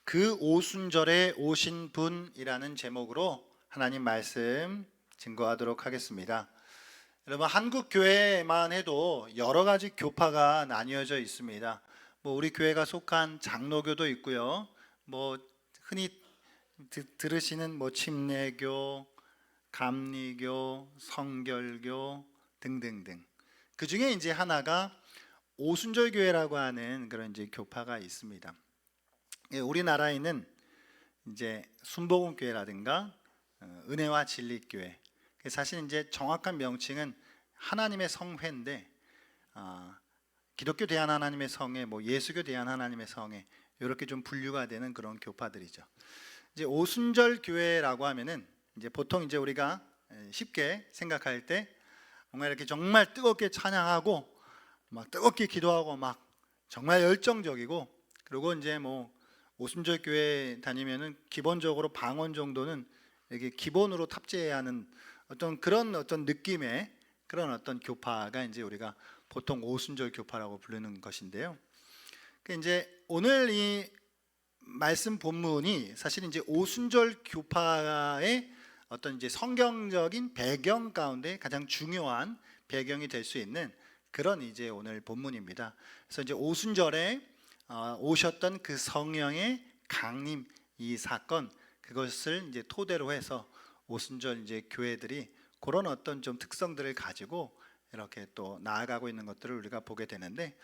그 오순절에 오신 분이라는 제목으로 하나님 말씀 증거하도록 하겠습니다. 여러분, 한국 교회만 해도 여러 가지 교파가 나뉘어져 있습니다. 우리 교회가 속한 장로교도 있고요. 흔히 들으시는 침례교, 감리교, 성결교 등등등. 그 중에 이제 하나가 오순절 교회라고 하는 그런 이제 교파가 있습니다. 우리나라에는 이제 순복음 교회라든가 은혜와 진리 교회. 사실 이제 정확한 명칭은 하나님의 성회인데, 기독교 대한 하나님의 성회, 예수교 대한 하나님의 성회, 이렇게 좀 분류가 되는 그런 교파들이죠. 이제 오순절 교회라고 하면은 이제 보통 이제 우리가 쉽게 생각할 때 뭔가 이렇게 정말 뜨겁게 찬양하고 막 뜨겁게 기도하고 막 정말 열정적이고, 그리고 이제 오순절 교회 다니면은 기본적으로 방언 정도는 이게 기본으로 탑재해야 하는 그런 느낌의 그런 교파가 이제 우리가 보통 오순절 교파라고 부르는 것인데요. 이제 오늘 이 말씀 본문이 사실 이제 오순절 교파의 이제 성경적인 배경 가운데 가장 중요한 배경이 될 수 있는 그런 이제 오늘 본문입니다. 그래서 이제 오순절에 오셨던 그 성령의 강림, 이 사건, 그것을 이제 토대로 해서 오순절 이제 교회들이 그런 좀 특성들을 가지고 이렇게 또 나아가고 있는 것들을 우리가 보게 되는데,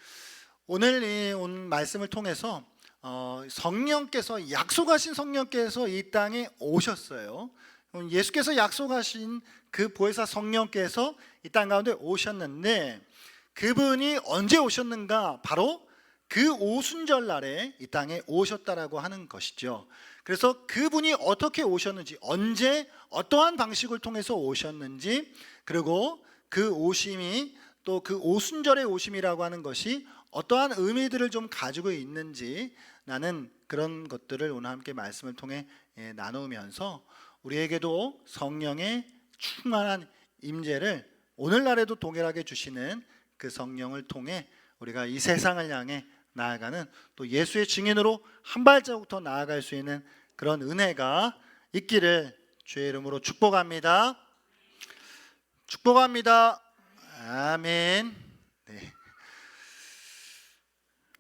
오늘 이 말씀을 통해서 성령께서, 약속하신 성령께서 이 땅에 오셨어요. 예수께서 약속하신 그 보혜사 성령께서 이 땅 가운데 오셨는데, 그분이 언제 오셨는가? 바로 그 오순절 날에 이 땅에 오셨다라고 하는 것이죠. 그래서 그분이 어떻게 오셨는지, 언제 어떠한 방식을 통해서 오셨는지, 그리고 그 오심이 또 그 오순절의 오심이라고 하는 것이 어떠한 의미들을 좀 가지고 있는지, 나는 그런 것들을 오늘 함께 말씀을 통해 나누면서 우리에게도 성령의 충만한 임재를 오늘날에도 동일하게 주시는 그 성령을 통해 우리가 이 세상을 향해 나아가는, 또 예수의 증인으로 한 발자국 더 나아갈 수 있는 그런 은혜가 있기를 주의 이름으로 축복합니다. 축복합니다. 아멘. 네.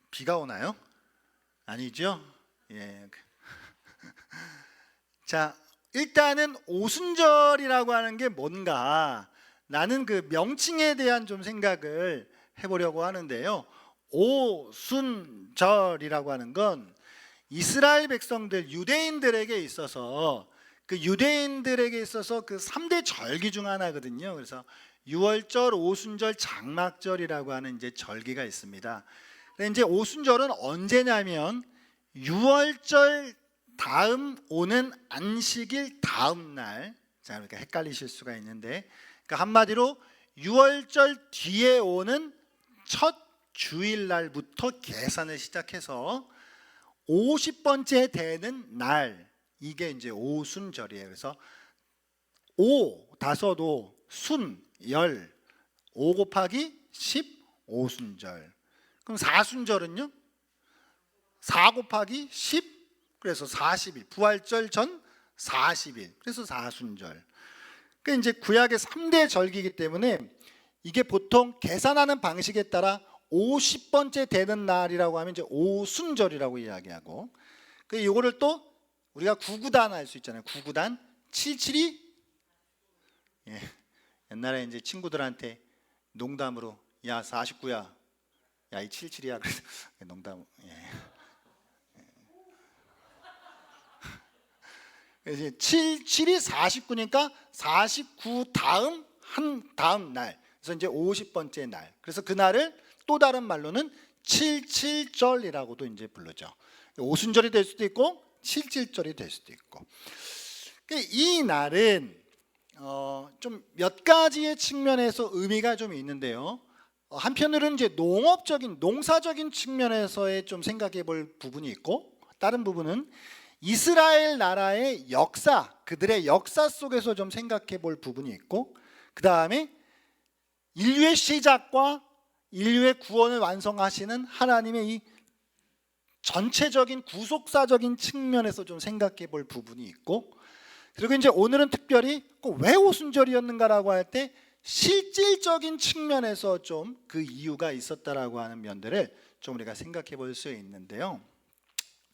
비가 오나요? 아니죠? 예. 자, 일단은 오순절이라고 하는 게 뭔가, 나는 그 명칭에 대한 좀 생각을 해보려고 하는데요. 오순절이라고 하는 건 이스라엘 백성들, 유대인들에게 있어서 그 3대 절기 중 하나거든요. 그래서 유월절, 오순절, 장막절이라고 하는 이제 절기가 있습니다. 근데 이제 오순절은 언제냐면 유월절 다음 오는 안식일 다음 날. 자, 그러니까 헷갈리실 수가 있는데, 그러니까 한마디로 유월절 뒤에 오는 첫 주일날부터 계산을 시작해서 50번째 되는 날, 이게 이제 오순절이에요. 그래서 다섯오, 순, 열, 5 곱하기 10, 오순절. 그럼 사순절은요? 4 곱하기 10, 그래서 40일. 부활절 전 40일. 그래서 사순절. 그 이제 구약의 3대 절기이기 때문에 이게 보통 계산하는 방식에 따라 50번째 되는 날이라고 하면 이제 오순절이라고 이야기하고, 그 이거를 또 우리가 구구단 할 수 있잖아요. 구구단 77이, 예. 옛날에 이제 친구들한테 농담으로 야 49야, 야 이 77이야, 그래서 농담. 예. 이제 77이 49니까 49 다음 다음 날, 그래서 이제 50번째 날. 그래서 그 날을 또 다른 말로는 77절이라고도 이제 부르죠. 오순절이 될 수도 있고 77절이 될 수도 있고. 이 날은 좀 몇 가지의 측면에서 의미가 좀 있는데요. 한편으로는 이제 농사적인 측면에서의 좀 생각해 볼 부분이 있고, 다른 부분은 이스라엘 나라의 역사, 그들의 역사 속에서 좀 생각해 볼 부분이 있고, 그 다음에 인류의 시작과 인류의 구원을 완성하시는 하나님의 이 전체적인 구속사적인 측면에서 좀 생각해 볼 부분이 있고, 그리고 이제 오늘은 특별히 왜 오순절이었는가라고 할 때 실질적인 측면에서 좀 그 이유가 있었다라고 하는 면들을 좀 우리가 생각해 볼 수 있는데요.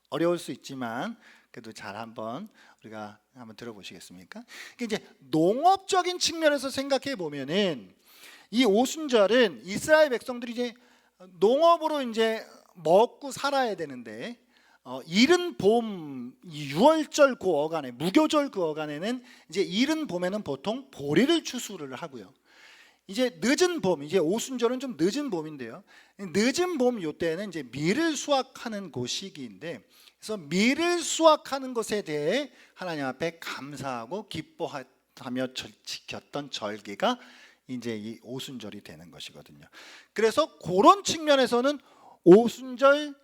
어려울 수 있지만 그래도 잘 한번 우리가 한번 들어보시겠습니까? 이제 농업적인 측면에서 생각해 보면은 이 오순절은 이스라엘 백성들이 이제 농업으로 이제 먹고 살아야 되는데, 이른 봄, 이 6월절 그 어간에, 무교절 그 어간에는 이제 이른 봄에는 보통 보리를 추수를 하고요. 이제 늦은 봄, 이제 오순절은 좀 늦은 봄인데요. 늦은 봄 요때는 이제 밀을 수확하는 그 시기인데, 그래서 밀을 수확하는 것에 대해 하나님 앞에 감사하고 기뻐하며 지켰던 절기가 이제 이 오순절이 되는 것이거든요. 그래서 그런 측면에서는 오순절하고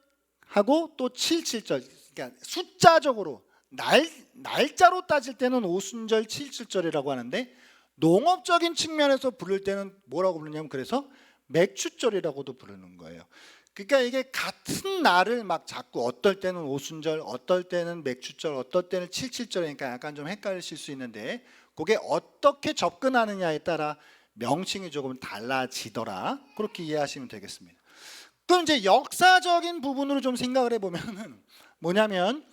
또 7.7절, 그러니까 숫자적으로 날짜로 따질 때는 오순절 7.7절이라고 하는데, 농업적인 측면에서 부를 때는 뭐라고 부르냐면 그래서 맥추절이라고도 부르는 거예요. 그러니까 이게 같은 날을 막 자꾸 어떨 때는 오순절, 어떨 때는 맥추절, 어떨 때는 7.7절이니까 약간 좀 헷갈리실 수 있는데, 그게 어떻게 접근하느냐에 따라 명칭이 조금 달라지더라, 그렇게 이해하시면 되겠습니다. 그럼 이제 역사적인 부분으로 좀 생각을 해보면은 뭐냐면,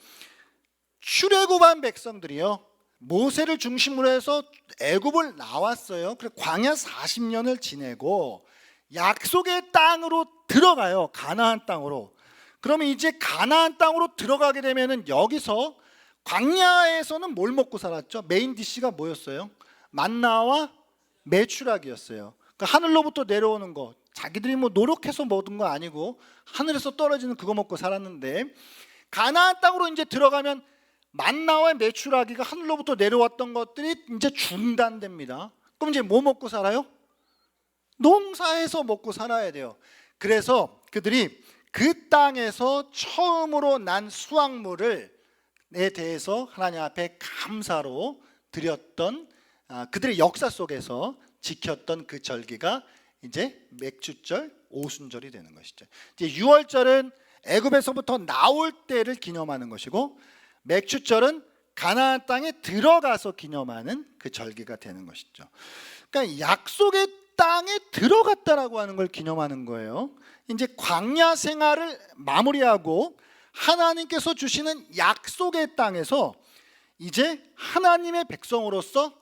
출애굽한 백성들이요, 모세를 중심으로 해서 애굽을 나왔어요. 그래서 광야 40년을 지내고 약속의 땅으로 들어가요. 가나안 땅으로. 그러면 이제 가나안 땅으로 들어가게 되면은 여기서 광야에서는 뭘 먹고 살았죠? 메인 디시가 뭐였어요? 만나와 메추락이었어요. 그러니까 하늘로부터 내려오는 거, 자기들이 뭐 노력해서 먹은 거 아니고 하늘에서 떨어지는 그거 먹고 살았는데, 가나안 땅으로 이제 들어가면 만나와 메추라기가 하늘로부터 내려왔던 것들이 이제 중단됩니다. 그럼 이제 뭐 먹고 살아요? 농사해서 먹고 살아야 돼요. 그래서 그들이 그 땅에서 처음으로 난 수확물에 대해서 하나님 앞에 감사로 드렸던, 그들의 역사 속에서 지켰던 그 절기가 이제 맥주절, 오순절이 되는 것이죠. 이제 6월절은 애굽에서부터 나올 때를 기념하는 것이고, 맥추절은 가나안 땅에 들어가서 기념하는 그 절기가 되는 것이죠. 그러니까 약속의 땅에 들어갔다라고 하는 걸 기념하는 거예요. 이제 광야 생활을 마무리하고 하나님께서 주시는 약속의 땅에서 이제 하나님의 백성으로서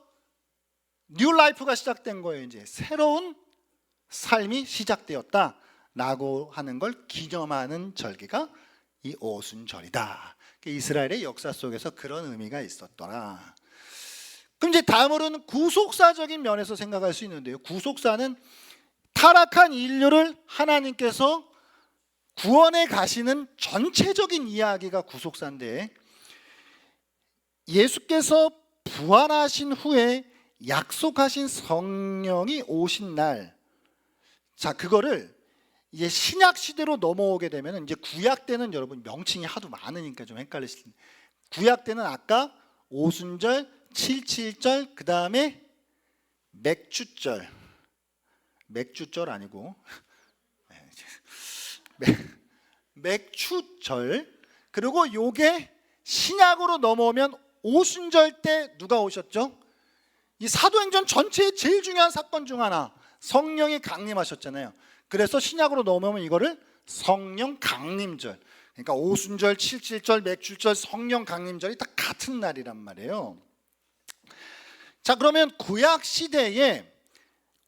뉴 라이프가 시작된 거예요. 이제 새로운 삶이 시작되었다라고 하는 걸 기념하는 절기가 이 오순절이다. 이스라엘의 역사 속에서 그런 의미가 있었더라. 그럼 이제 다음으로는 구속사적인 면에서 생각할 수 있는데요. 구속사는 타락한 인류를 하나님께서 구원해 가시는 전체적인 이야기가 구속사인데, 예수께서 부활하신 후에 약속하신 성령이 오신 날, 자, 그거를 이제 신약 시대로 넘어오게 되면, 이제 구약 때는 여러분 명칭이 하도 많으니까 좀 헷갈리실 텐데, 구약 때는 아까 오순절, 7.7절, 그 다음에 맥주절, 맥주절 아니고 맥추절, 그리고 요게 신약으로 넘어오면 오순절 때 누가 오셨죠? 이 사도행전 전체의 제일 중요한 사건 중 하나, 성령이 강림하셨잖아요. 그래서 신약으로 넘어오면 이거를 성령 강림절, 그러니까 오순절, 7.7절, 맥주절, 성령 강림절이 다 같은 날이란 말이에요. 자, 그러면 구약 시대에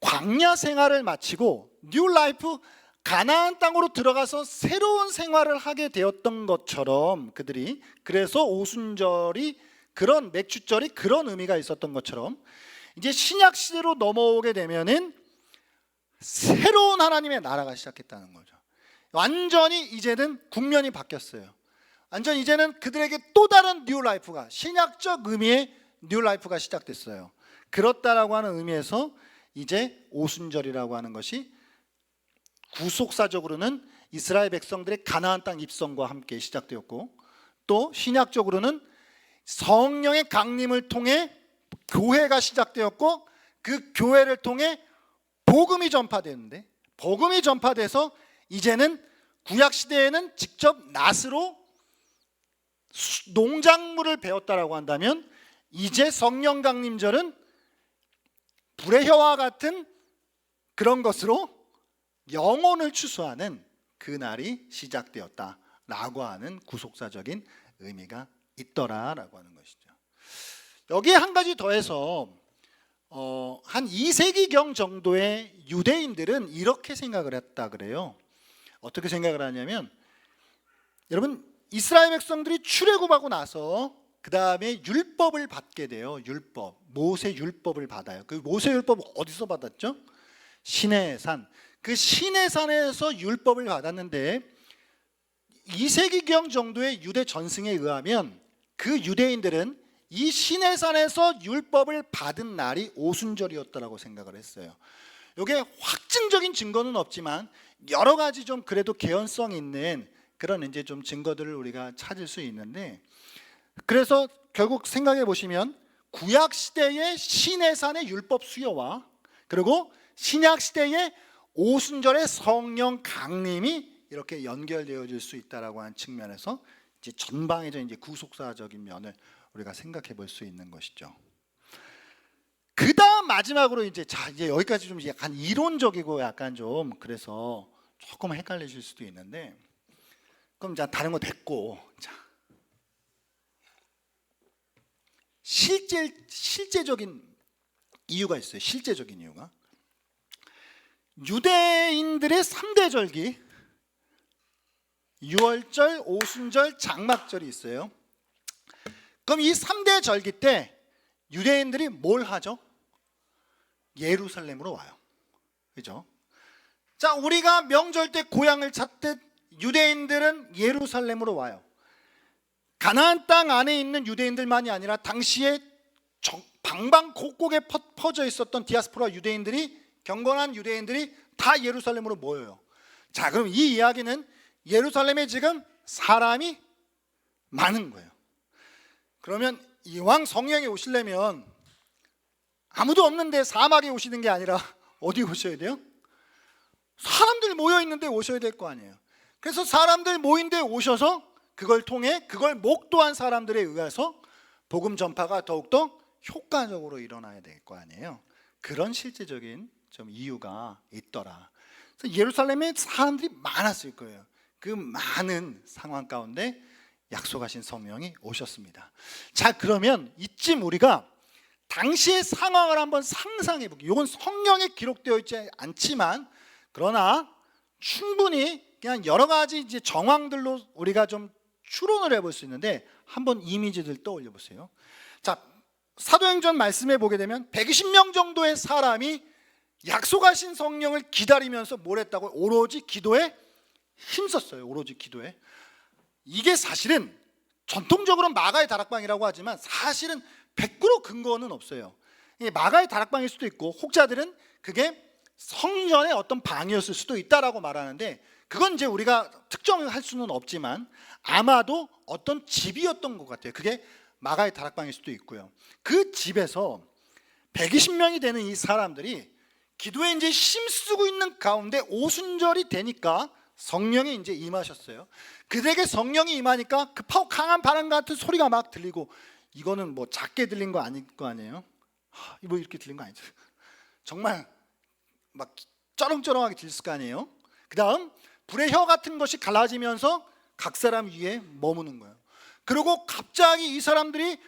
광야 생활을 마치고 뉴 라이프, 가나안 땅으로 들어가서 새로운 생활을 하게 되었던 것처럼, 그들이 그래서 오순절이 그런, 맥주절이 그런 의미가 있었던 것처럼, 이제 신약 시대로 넘어오게 되면은 새로운 하나님의 나라가 시작했다는 거죠. 완전히 이제는 국면이 바뀌었어요. 완전 이제는 그들에게 또 다른 뉴 라이프가, 신약적 의미의 뉴 라이프가 시작됐어요. 그렇다라고 하는 의미에서 이제 오순절이라고 하는 것이 구속사적으로는 이스라엘 백성들의 가나안 땅 입성과 함께 시작되었고, 또 신약적으로는 성령의 강림을 통해 교회가 시작되었고, 그 교회를 통해 복음이 전파되는데, 복음이 전파돼서 이제는 구약 시대에는 직접 낫으로 농작물을 배웠다라고 한다면 이제 성령 강림절은 불의 혀와 같은 그런 것으로 영혼을 추수하는 그날이 시작되었다라고 하는 구속사적인 의미가 있더라라고 하는 것이죠. 여기에 한 가지 더해서 한 2세기경 정도의 유대인들은 이렇게 생각을 했다 그래요. 어떻게 생각을 하냐면, 여러분 이스라엘 백성들이 출애굽하고 나서 그 다음에 율법을 받게 돼요. 율법, 모세 율법을 받아요. 그 모세 율법을 어디서 받았죠? 시내산. 그 시내산에서 율법을 받았는데 2세기경 정도의 유대 전승에 의하면 그 유대인들은 이 시내산에서 율법을 받은 날이 오순절이었다라고 생각을 했어요. 이게 확증적인 증거는 없지만 여러 가지 좀 그래도 개연성 있는 그런 이제 좀 증거들을 우리가 찾을 수 있는데, 그래서 결국 생각해 보시면 구약 시대의 시내산의 율법 수요와 그리고 신약 시대의 오순절의 성령 강림이 이렇게 연결되어질 수 있다라고 하는 측면에서 이제 전방위적인 이제 구속사적인 면을 우리가 생각해 볼 수 있는 것이죠. 그 다음 마지막으로 이제 이제 여기까지 좀 약간 이론적이고 약간 좀 그래서 조금 헷갈리실 수도 있는데, 그럼 자 다른 거 됐고, 자 실제적인 이유가 있어요. 실제적인 이유가 유대인들의 3대 절기, 유월절, 오순절, 장막절이 있어요. 그럼 이 3대 절기 때 유대인들이 뭘 하죠? 예루살렘으로 와요. 그죠? 자, 우리가 명절 때 고향을 찾듯 유대인들은 예루살렘으로 와요. 가나안 땅 안에 있는 유대인들만이 아니라 당시에 방방곡곡에 퍼져 있었던 디아스포라 유대인들이, 경건한 유대인들이 다 예루살렘으로 모여요. 자, 그럼 이 이야기는 예루살렘에 지금 사람이 많은 거예요. 그러면 이왕 성령이 오시려면 아무도 없는데 사막에 오시는 게 아니라 어디 오셔야 돼요? 사람들 모여 있는데 오셔야 될 거 아니에요. 그래서 사람들 모인 데 오셔서 그걸 통해 그걸 목도한 사람들에 의해서 복음 전파가 더욱더 효과적으로 일어나야 될 거 아니에요. 그런 실제적인 좀 이유가 있더라. 그래서 예루살렘에 사람들이 많았을 거예요. 그 많은 상황 가운데 약속하신 성령이 오셨습니다. 자, 그러면 이쯤 우리가 당시의 상황을 한번 상상해 보기. 이건 성경에 기록되어 있지 않지만 그러나 충분히 그냥 여러 가지 이제 정황들로 우리가 좀 추론을 해볼 수 있는데 한번 이미지들 떠올려 보세요. 자, 사도행전 말씀해 보게 되면 120명 정도의 사람이 약속하신 성령을 기다리면서 뭘 했다고? 오로지 기도에 힘썼어요. 오로지 기도에. 이게 사실은 전통적으로 마가의 다락방이라고 하지만 사실은 100% 근거는 없어요. 마가의 다락방일 수도 있고 혹자들은 그게 성전의 어떤 방이었을 수도 있다라고 말하는데, 그건 이제 우리가 특정을 할 수는 없지만 아마도 어떤 집이었던 것 같아요. 그게 마가의 다락방일 수도 있고요. 그 집에서 120명이 되는 이 사람들이 기도에 이제 힘쓰고 있는 가운데 오순절이 되니까 성령이 이제 임하셨어요. 그들에게 성령이 임하니까 급하고 강한 바람 같은 소리가 막 들리고, 이거는 뭐 작게 들린 거 아닐 거 아니에요? 뭐 이렇게 들린 거 아니죠? 정말 막 쩌렁쩌렁하게 들렸을 거 아니에요? 그 다음 불의 혀 같은 것이 갈라지면서 각 사람 위에 머무는 거예요. 그리고 갑자기 이 사람들이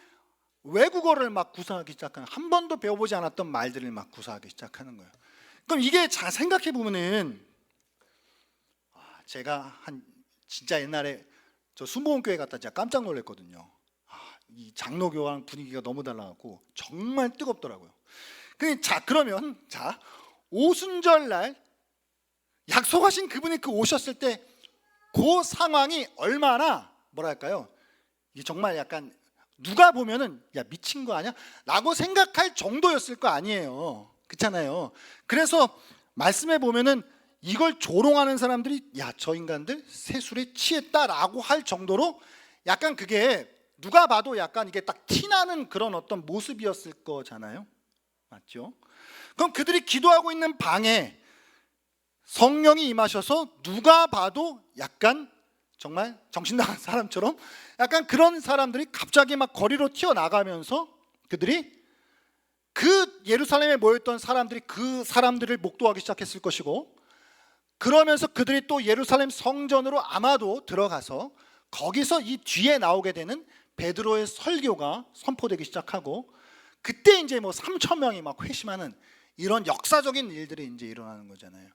외국어를 막 구사하기 시작하는, 한 번도 배워보지 않았던 말들을 막 구사하기 시작하는 거예요. 그럼 이게 잘 생각해 보면은, 제가 진짜 옛날에 저 순복음교회 갔다 진짜 깜짝 놀랐거든요. 이 장로교랑 분위기가 너무 달라갖고 정말 뜨겁더라고요. 자, 그러면 자, 오순절 날 약속하신 그분이 오셨을 때 그 상황이 얼마나 뭐랄까요? 이게 정말 약간 누가 보면은 야 미친 거 아니야? 라고 생각할 정도였을 거 아니에요. 그렇잖아요. 그래서 말씀해 보면은 이걸 조롱하는 사람들이 야 저 인간들 세술에 취했다라고 할 정도로 약간 그게 누가 봐도 약간 이게 딱 티나는 그런 어떤 모습이었을 거잖아요. 맞죠? 그럼 그들이 기도하고 있는 방에 성령이 임하셔서 누가 봐도 약간 정말 정신 나간 사람처럼 약간 그런 사람들이 갑자기 막 거리로 튀어나가면서 그들이 그 예루살렘에 모였던 사람들이 그 사람들을 목도하기 시작했을 것이고, 그러면서 그들이 또 예루살렘 성전으로 아마도 들어가서 거기서 이 뒤에 나오게 되는 베드로의 설교가 선포되기 시작하고, 그때 이제 뭐 3천 명이 막 회심하는 이런 역사적인 일들이 이제 일어나는 거잖아요.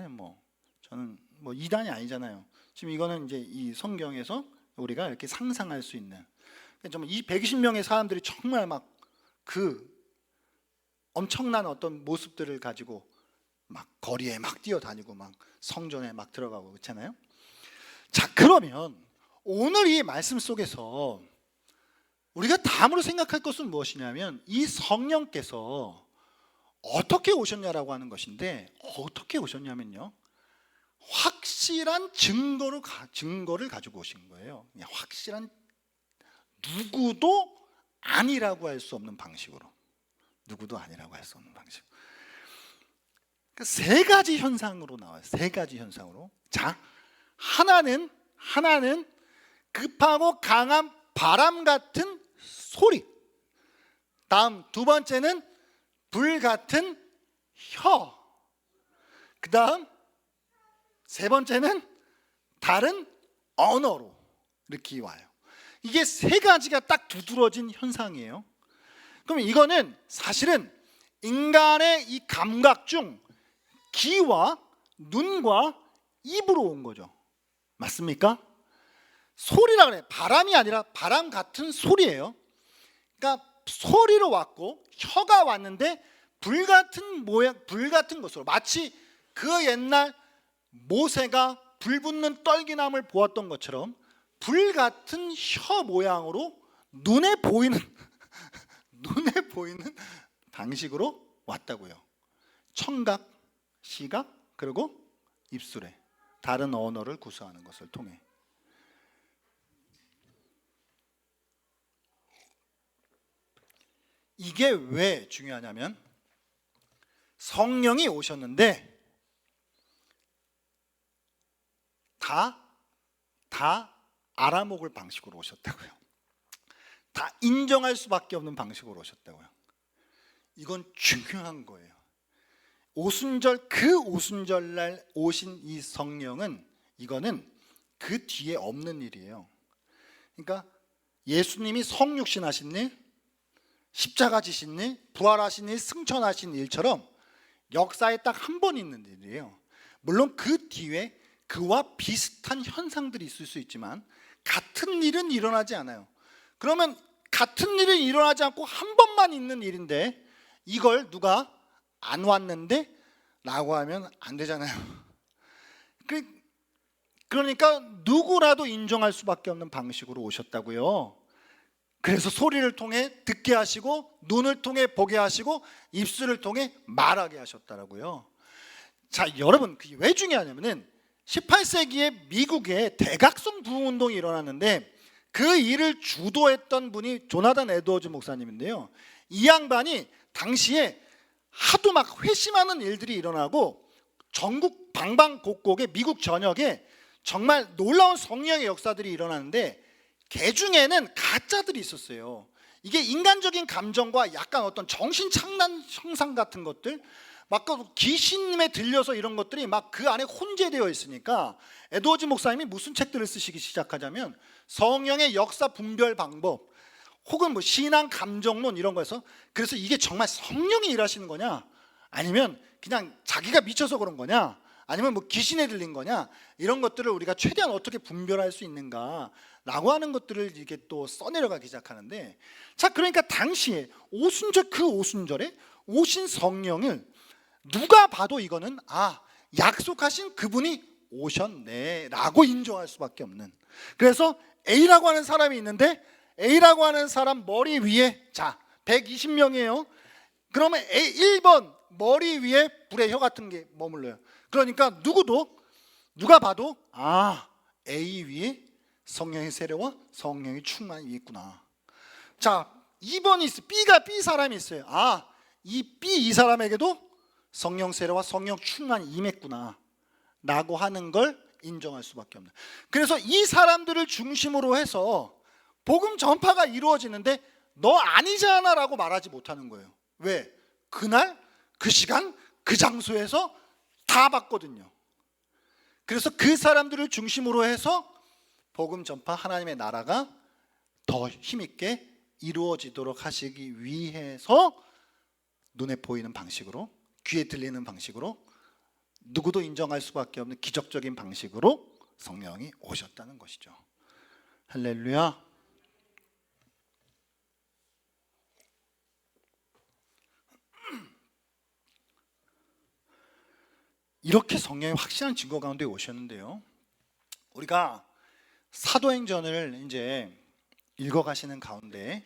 뭐 저는 뭐 이단이 아니잖아요. 지금 이거는 이제 이 성경에서 우리가 이렇게 상상할 수 있는, 정말 이 120명의 사람들이 정말 막 그 엄청난 어떤 모습들을 가지고 막 거리에 막 뛰어다니고 막 성전에 막 들어가고 그렇잖아요. 자, 그러면 오늘 이 말씀 속에서 우리가 다음으로 생각할 것은 무엇이냐면, 이 성령께서 어떻게 오셨냐라고 하는 것인데, 어떻게 오셨냐면요, 확실한 증거를 가지고 오신 거예요. 확실한, 누구도 아니라고 할 수 없는 방식으로, 누구도 아니라고 할 수 없는 방식. 세 가지 현상으로 나와요. 세 가지 현상으로. 자, 하나는 급하고 강한 바람 같은 소리. 다음 두 번째는 불 같은 혀. 그 다음 세 번째는 다른 언어로 이렇게 와요. 이게 세 가지가 딱 두드러진 현상이에요. 그럼 이거는 사실은 인간의 이 감각 중 귀와 눈과 입으로 온 거죠. 맞습니까? 소리라 그래. 바람이 아니라 바람 같은 소리예요. 그러니까 소리로 왔고 혀가 왔는데 불 같은 모양, 불 같은 것으로, 마치 그 옛날 모세가 불 붙는 떨기나무를 보았던 것처럼 불 같은 혀 모양으로 눈에 보이는 눈에 보이는 방식으로 왔다고요. 청각, 시각, 그리고 입술에 다른 언어를 구사하는 것을 통해. 이게 왜 중요하냐면, 성령이 오셨는데 다 알아먹을 방식으로 오셨다고요. 다 인정할 수밖에 없는 방식으로 오셨다고요. 이건 중요한 거예요. 오순절, 그 오순절날 오신 이 성령은, 이거는 그 뒤에 없는 일이에요. 그러니까 예수님이 성육신 하신 일, 십자가 지신 일, 부활하신 일, 승천하신 일처럼 역사에 딱 한 번 있는 일이에요. 물론 그 뒤에 그와 비슷한 현상들이 있을 수 있지만 같은 일은 일어나지 않아요. 그러면 같은 일은 일어나지 않고 한 번만 있는 일인데 이걸 누가 안 왔는데 라고 하면 안 되잖아요. 그러니까 누구라도 인정할 수밖에 없는 방식으로 오셨다고요. 그래서 소리를 통해 듣게 하시고, 눈을 통해 보게 하시고, 입술을 통해 말하게 하셨다라고요. 자, 여러분, 그게 왜 중요하냐면은 18세기에 미국에 대각성 부흥운동이 일어났는데 그 일을 주도했던 분이 조나단 에드워즈 목사님인데요. 이 양반이 당시에 하도 막 회심하는 일들이 일어나고 전국 방방곡곡에, 미국 전역에 정말 놀라운 성령의 역사들이 일어나는데 그 중에는 가짜들이 있었어요. 이게 인간적인 감정과 약간 어떤 정신착란 형상 같은 것들, 막 귀신님에 들려서 이런 것들이 막 그 안에 혼재되어 있으니까 에드워즈 목사님이 무슨 책들을 쓰시기 시작하자면 성령의 역사 분별 방법, 혹은 뭐 신앙 감정론 이런 거에서, 그래서 이게 정말 성령이 일하시는 거냐, 아니면 그냥 자기가 미쳐서 그런 거냐, 아니면 뭐 귀신에 들린 거냐, 이런 것들을 우리가 최대한 어떻게 분별할 수 있는가라고 하는 것들을 이렇게 또 써내려가기 시작하는데, 자, 그러니까 당시에 오순절, 그 오순절에 오신 성령을 누가 봐도 이거는 약속하신 그분이 오셨네라고 인정할 수밖에 없는. 그래서 A라고 하는 사람이 있는데 A라고 하는 사람 머리 위에, 자, 120명이에요. 그러면 A 1번 머리 위에 불의 혀 같은 게 머물러요. 그러니까 누가 봐도 A 위에 성령의 세례와 성령의 충만이 있구나. 자, 2번이 있어요. B 사람이 있어요. 이 사람에게도 성령 세례와 성령 충만이 임했구나 라고 하는 걸 인정할 수밖에 없는. 그래서 이 사람들을 중심으로 해서 복음 전파가 이루어지는데 너 아니잖아 라고 말하지 못하는 거예요. 왜? 그날 그 시간 그 장소에서 다 봤거든요. 그래서 그 사람들을 중심으로 해서 복음 전파, 하나님의 나라가 더 힘있게 이루어지도록 하시기 위해서 눈에 보이는 방식으로, 귀에 들리는 방식으로, 누구도 인정할 수밖에 없는 기적적인 방식으로 성령이 오셨다는 것이죠. 할렐루야. 이렇게 성령의 확실한 증거 가운데 오셨는데요, 우리가 사도행전을 이제 읽어가시는 가운데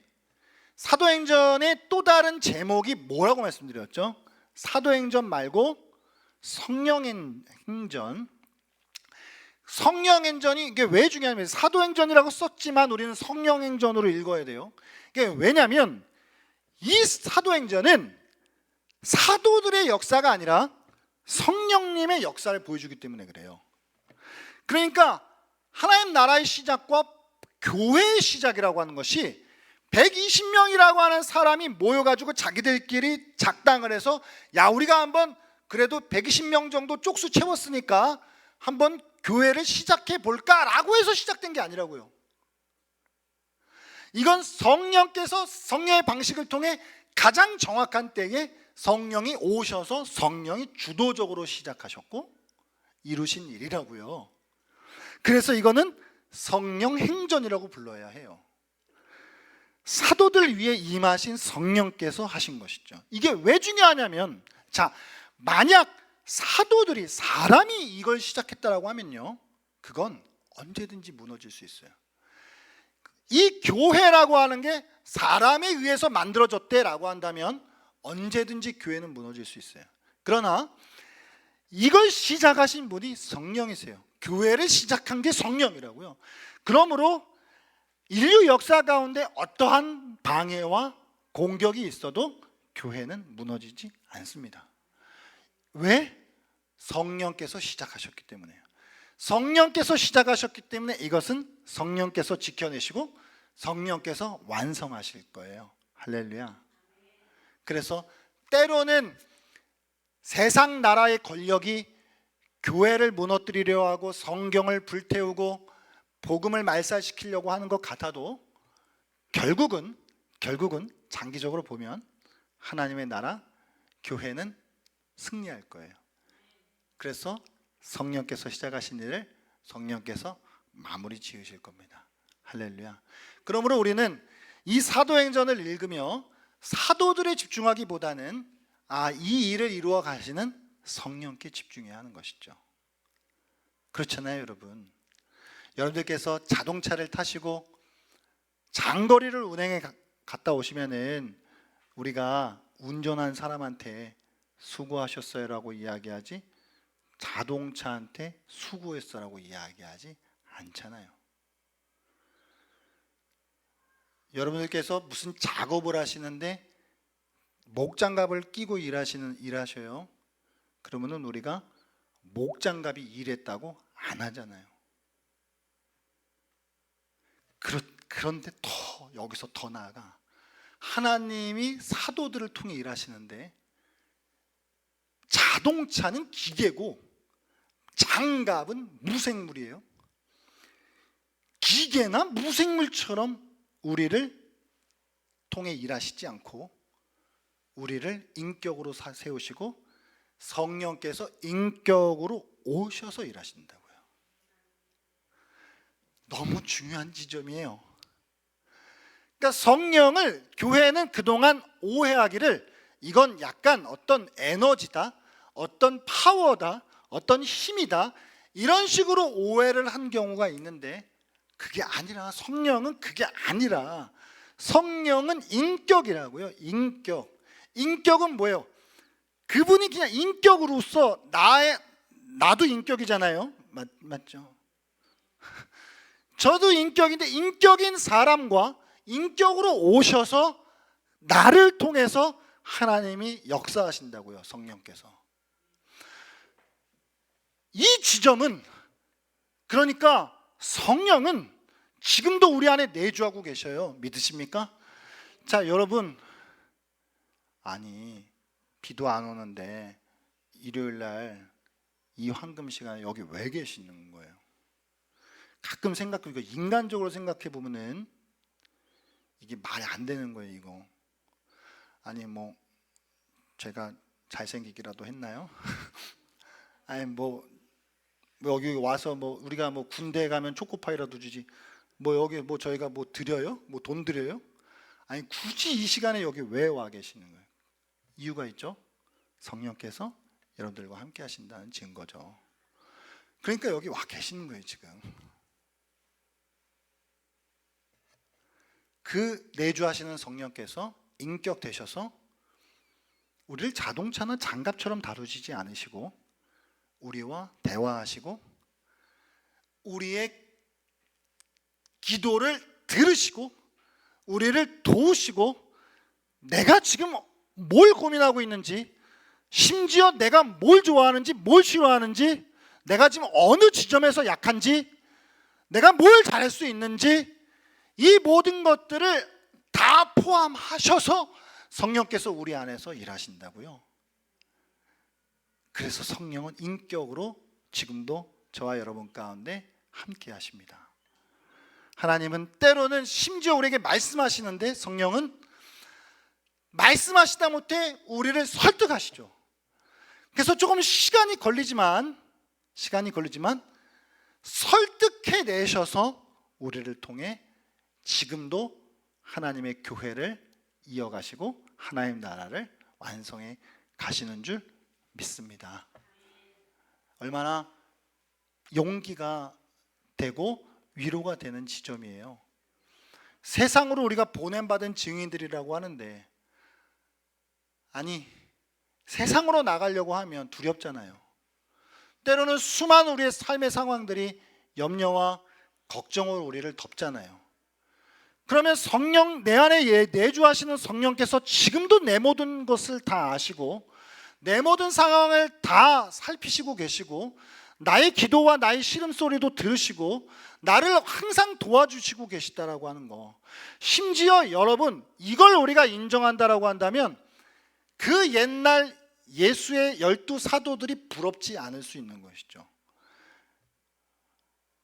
사도행전의 또 다른 제목이 뭐라고 말씀드렸죠? 사도행전 말고 성령행전. 성령행전이 이게 왜 중요하냐면, 사도행전이라고 썼지만 우리는 성령행전으로 읽어야 돼요. 이게 왜냐하면 이 사도행전은 사도들의 역사가 아니라 성령님의 역사를 보여주기 때문에 그래요. 그러니까 하나님 나라의 시작과 교회의 시작이라고 하는 것이 120명이라고 하는 사람이 모여가지고 자기들끼리 작당을 해서, 야 우리가 한번 그래도 120명 정도 쪽수 채웠으니까 한번 교회를 시작해 볼까라고 해서 시작된 게 아니라고요. 이건 성령께서 성령의 방식을 통해 가장 정확한 때에 성령이 오셔서 성령이 주도적으로 시작하셨고 이루신 일이라고요. 그래서 이거는 성령 행전이라고 불러야 해요. 사도들 위해 임하신 성령께서 하신 것이죠. 이게 왜 중요하냐면, 자, 만약 사도들이, 사람이 이걸 시작했다라고 하면요, 그건 언제든지 무너질 수 있어요. 이 교회라고 하는 게 사람에 의해서 만들어졌대라고 한다면 언제든지 교회는 무너질 수 있어요. 그러나 이걸 시작하신 분이 성령이세요. 교회를 시작한 게 성령이라고요. 그러므로 인류 역사 가운데 어떠한 방해와 공격이 있어도 교회는 무너지지 않습니다. 왜? 성령께서 시작하셨기 때문에요. 성령께서 시작하셨기 때문에 이것은 성령께서 지켜내시고 성령께서 완성하실 거예요. 할렐루야. 그래서 때로는 세상 나라의 권력이 교회를 무너뜨리려 하고 성경을 불태우고 복음을 말살시키려고 하는 것 같아도 결국은 장기적으로 보면 하나님의 나라, 교회는 승리할 거예요. 그래서 성령께서 시작하신 일을 성령께서 마무리 지으실 겁니다. 할렐루야. 그러므로 우리는 이 사도행전을 읽으며 사도들에 집중하기보다는 이 일을 이루어 가시는 성령께 집중해야 하는 것이죠. 그렇잖아요, 여러분. 여러분들께서 자동차를 타시고 장거리를 운행해 갔다 오시면은 우리가 운전한 사람한테 수고하셨어요라고 이야기하지 자동차한테 수고했어라고 이야기하지 않잖아요. 여러분들께서 무슨 작업을 하시는데 목장갑을 끼고 일하셔요. 그러면은 우리가 목장갑이 일했다고 안 하잖아요. 그런데 여기서 더 나아가 하나님이 사도들을 통해 일하시는데 자동차는 기계고 장갑은 무생물이에요. 기계나 무생물처럼 우리를 통해 일하시지 않고 우리를 인격으로 세우시고 성령께서 인격으로 오셔서 일하신다고요. 너무 중요한 지점이에요. 그러니까 성령을 교회는 그동안 오해하기를 이건 약간 어떤 에너지다, 어떤 파워다, 어떤 힘이다, 이런 식으로 오해를 한 경우가 있는데 그게 아니라, 성령은 그게 아니라 성령은 인격이라고요. 인격은 뭐예요? 그분이 그냥 인격으로서 나도 인격이잖아요. 맞죠? 저도 인격인데 인격인 사람과 인격으로 오셔서 나를 통해서 하나님이 역사하신다고요. 성령께서. 이 지점은, 그러니까 성령은 지금도 우리 안에 내주하고 계셔요. 믿으십니까? 자, 여러분, 아니 비도 안 오는데 일요일 날 이 황금 시간에 여기 왜 계시는 거예요? 가끔 생각해, 인간적으로 생각해 보면은 이게 말이 안 되는 거예요. 이거 아니 뭐 제가 잘생기기라도 했나요? 아니 뭐 여기 와서 뭐 우리가 뭐 군대에 가면 초코파이라도 주지, 뭐 여기 뭐 저희가 뭐 드려요? 뭐 돈 드려요? 아니 굳이 이 시간에 여기 왜 와 계시는 거예요? 이유가 있죠. 성령께서 여러분들과 함께 하신다는 증거죠. 그러니까 여기 와 계시는 거예요. 지금 그 내주하시는 성령께서 인격 되셔서 우리를 자동차나 장갑처럼 다루시지 않으시고 우리와 대화하시고 우리의 기도를 들으시고 우리를 도우시고 내가 지금 뭘 고민하고 있는지, 심지어 내가 뭘 좋아하는지 뭘 싫어하는지, 내가 지금 어느 지점에서 약한지, 내가 뭘 잘할 수 있는지, 이 모든 것들을 다 포함하셔서 성령께서 우리 안에서 일하신다고요. 그래서 성령은 인격으로 지금도 저와 여러분 가운데 함께 하십니다. 하나님은 때로는 심지어 우리에게 말씀하시는데 성령은 말씀하시다 못해 우리를 설득하시죠. 그래서 조금 시간이 걸리지만 설득해 내셔서 우리를 통해 지금도 하나님의 교회를 이어가시고 하나님 나라를 완성해 가시는 줄 믿습니다. 얼마나 용기가 되고 위로가 되는 지점이에요. 세상으로 우리가 보냄받은 증인들이라고 하는데, 아니 세상으로 나가려고 하면 두렵잖아요. 때로는 수많은 우리의 삶의 상황들이 염려와 걱정으로 우리를 덮잖아요. 그러면 성령, 내 안에 내주하시는 성령께서 지금도 내 모든 것을 다 아시고 내 모든 상황을 다 살피시고 계시고 나의 기도와 나의 시름소리도 들으시고 나를 항상 도와주시고 계시다라고 하는 거. 심지어 여러분, 이걸 우리가 인정한다라고 한다면 그 옛날 예수의 12사도들이 부럽지 않을 수 있는 것이죠.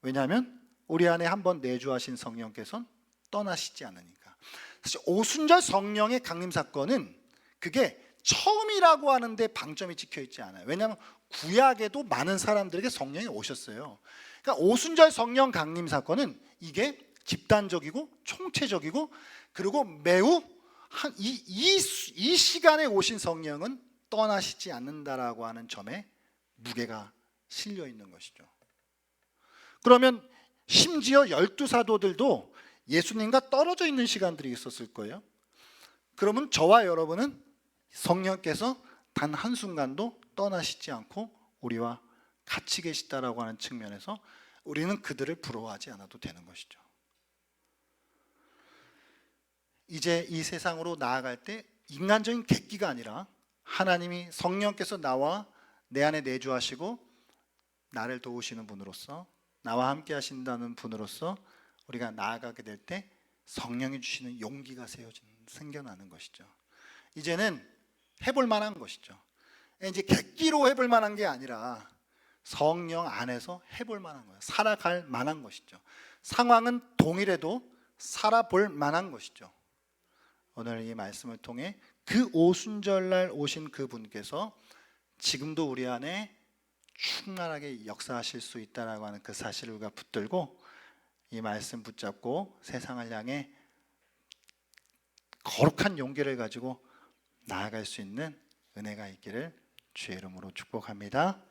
왜냐하면 우리 안에 한번 내주하신 성령께서는 떠나시지 않으니까. 사실 오순절 성령의 강림 사건은 그게 처음이라고 하는데 방점이 찍혀 있지 않아요. 왜냐하면 구약에도 많은 사람들에게 성령이 오셨어요. 그러니까 오순절 성령 강림 사건은 이게 집단적이고 총체적이고 그리고 매우 이 시간에 오신 성령은 떠나시지 않는다라고 하는 점에 무게가 실려 있는 것이죠. 그러면 심지어 12사도들도 예수님과 떨어져 있는 시간들이 있었을 거예요. 그러면 저와 여러분은 성령께서 단 한순간도 떠나시지 않고 우리와 같이 계시다라고 하는 측면에서 우리는 그들을 부러워하지 않아도 되는 것이죠. 이제 이 세상으로 나아갈 때 인간적인 객기가 아니라 하나님이 성령께서 나와 내 안에 내주하시고 나를 도우시는 분으로서 나와 함께 하신다는 분으로서 우리가 나아가게 될 때 성령이 주시는 용기가 생겨나는 것이죠. 이제는 해볼 만한 것이죠. 이제 객기로 해볼 만한 게 아니라 성령 안에서 해볼 만한 거예요. 살아갈 만한 것이죠. 상황은 동일해도 살아볼 만한 것이죠. 오늘 이 말씀을 통해 그 오순절날 오신 그분께서 지금도 우리 안에 충만하게 역사하실 수 있다라고 하는 그 사실을 우리가 붙들고 이 말씀 붙잡고 세상을 향해 거룩한 용기를 가지고 나아갈 수 있는 은혜가 있기를 주의 이름으로 축복합니다.